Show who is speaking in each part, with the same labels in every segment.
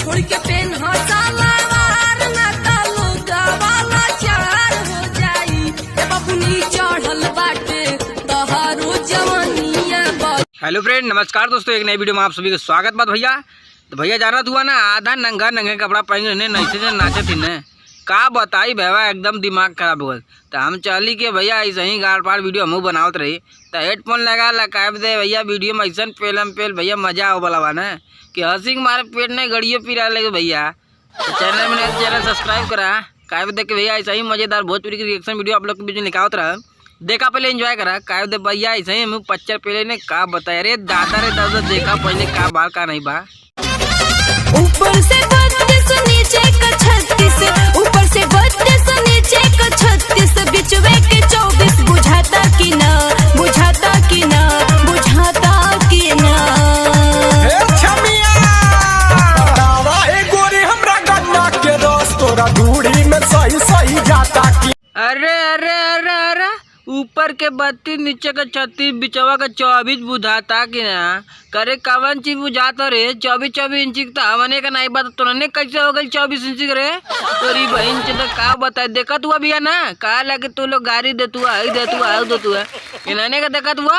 Speaker 1: छोड़ के पेन सलवार ना तालू गवाला चार हो जाई ए बबुनी चढ़ल बाटे तहारो जवानिया।
Speaker 2: हेलो फ्रेंड, नमस्कार दोस्तों, एक नई वीडियो में आप सभी का स्वागत बात भैया। तो भैया जाना हुआ ना, आधा नंगा नंगे कपड़ा पहन नैसे से नाचे थी न, का बताई भैया एकदम दिमाग खराब हो गया। तो हम चली के भैया ऐसे ही गाड़ पाड़ वीडियो हम बनावत रही, तो हेडफोन लगा लगाए दे भैया वीडियो में ऐसा पेलम पेल भैया मजा हो वाला ना कि हंसी मारे पेट नहीं गड़ियों पिरा लगे भैया। तो चैनल में चैनल सब्सक्राइब करा काहे देख के भैया ऐसा ही मजेदार भोजपुरी की रिएक्शन वीडियो आप लोग के बीच में निकालत रहा, देखा पहले एंजॉय करा काहे दे भैया। ऐसे ही हम पच्चर पहले ने का बताया रे दादा रे दादा, देखा पहले का बाल का नहीं बा।
Speaker 1: ऊपर से 32 नीचे का 36, ऊपर से 32 नीचे का 36, बिचवे के 24 बुझाता कि ना, बुझाता कि ना, बुझाता कि ना।
Speaker 3: ए छमिया दावा ए गोरी हमरा गन्ना के रस तोरा धूड़ी में सही सही जाता कि।
Speaker 2: अरे अरे अरे अरे, ऊपर के 32 नीचे का 36 बिचवा का 24 बुझाता कि ना। करे कवन चीज बुझाता रे 24 इंची तो हमने का नहीं बात तो कैसे हो गई 24 इंची रे तोरी बहन से तो का बताए। देखा तू अभी ना कहा लगे तू लोग गाड़ी दे तू आई दे तू आई दे तू है इन्होंने का देखा तू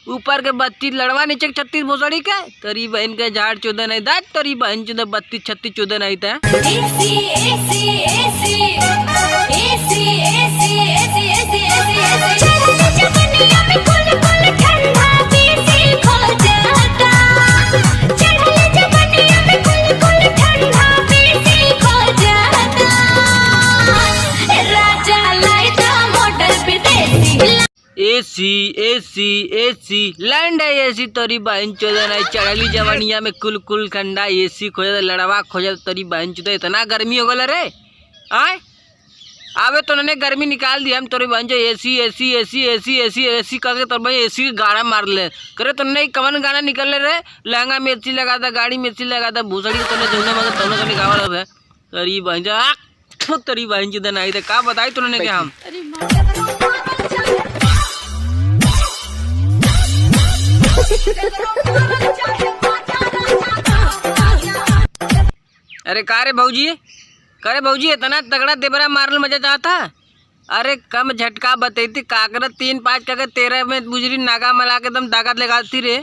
Speaker 2: ऊपर के 32 लड़वा नीचे के 36 भोसड़ी के तोरी बहन के झाड़ 14 नहीं दाद तोरी बहन चौदह 32 36 14 नहीं था। एसी एसी एसी लैंड है एसी तोरी बहन चौदह नहीं चढ़ली जवानिया में कुल कुल ठंडा एसी खोजे लड़वा खोजे तोरी बहन चौदह इतना गर्मी हो गल रे आए आवे तो ने गर्मी निकाल दी हम तोरी बहन जो AC AC AC AC AC AC करके तोर भाई एसी के गाड़ा मार ले करे तो नहीं कवन गाना निकल ले रे लहंगा में एसी लगा था गाड़ी में एसी लगा था भूसड़ी तो जौने मगर तौने का निकाल रहे तोरी बहन जो तोरी बहन चौदह नहीं थे का बताई तूने क्या हम। अरे का रे भौजी, करे भौजी इतना तगड़ा देबरा मारल मजा चाहता। अरे कम झटका बतेती काकर 3 5 का 13 में बुजरी नागा मला के एकदम ताकत लगाती रे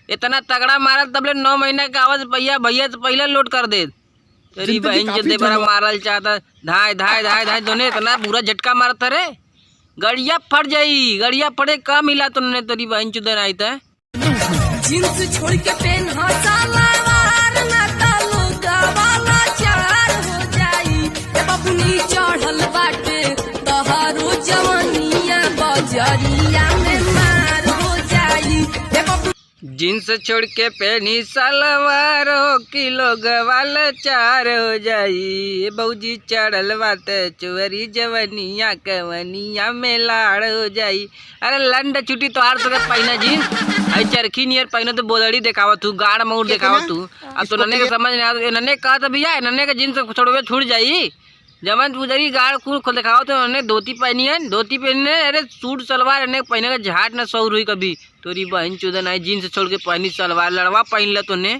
Speaker 2: इतना तगड़ा मारल तबले 9 महीना का आवाज भैया भैया से पहले लोड कर दे तेरी बहन जो देबरा मारल चाहता। धाय धाय धाय धाय दोनों इतना बुरा झटका मारता रे गड़िया फट जाई, गड़िया फटे का मिला तुमने तेरी बहन चुदन आई था।
Speaker 1: जींस छोड़ के पेन सलवार ना तालू गवाला चार हो जाई ए बबुनी चढ़ल बाटे तहारो जवानिया बजरिया में मार हो जाई ए बबुनी।
Speaker 2: जींस छोड़ के पहनी सलवार हो किलो गवाल चार हो जाई बऊजी चढ़ल बात चुअरी जवनिया कवनिया में लाड़ हो जाई। अरे लंड छुट्टी तो हर तरह पहना जींस आई चरखी नियर पहने तो बोदड़ी देखावा तू गाड़ मऊर देखावा तू। अब तो नन्हे के समझ नहीं आता नन्हे कहा था भैया नन्हे का जींस छोड़वे छूट जाई जमन पुजरी गाड़ खून खोल दिखाओ तो उन्होंने धोती पहनी है धोती पहनने अरे सूट सलवार इन्हें पहने का झाट न सौर हुई कभी तोरी बहन चुदन आई जींस छोड़ के पहनी सलवार लड़वा पहन ला तूने।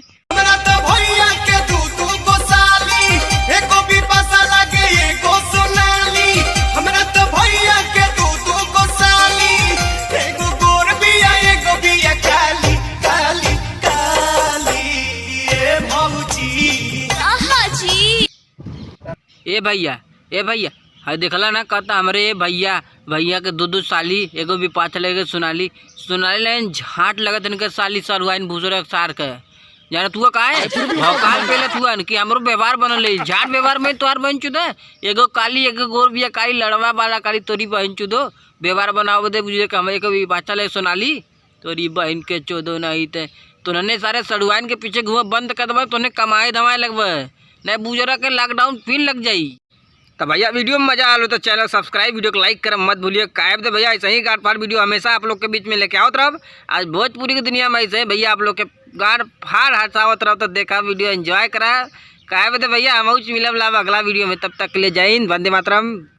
Speaker 2: ए भैया हाँ देखला ना कहता हमरे भैया भैया के दो साली एगो भी पाछ लगे सुनाली लाइन झाट लगत इनके साली सरुआइन भूसरे सार के जाना तू का है भौकाल पहले तू कि हमरो व्यवहार बनल झाट व्यवहार में तोहार बहन चुदे एगो काली एगो गोर बिया काली लड़वा वाला काली तोरी बहन चुदो व्यवहार बनाओ दे बुझे कि हमें कभी बाचा लगे सोनाली तोरी बहन के चौदो नहीं थे तो नन्हे सारे सरुआइन के पीछे घुमा बंद कर दबा तो कमाए धमाए लगवा नहीं बुझरा के लॉकडाउन फिर लग जाई। तो भैया वीडियो में मजा आ लो तो चैनल सब्सक्राइब वीडियो को लाइक कर मत भूलिए कायब दे भैया ऐसे ही गाड़ फाड़ वीडियो हमेशा आप लोग के बीच में लेके आओ रहो। आज भोजपुरी की दुनिया में ऐसे भैया आप लोग के गाड़ फाड़ हटावत रहो तो देखा वीडियो एंजॉय करा कायब दे भैया हम मिलब लाभ अगला वीडियो में तब तक ले जय हिंद वंदे मातरम।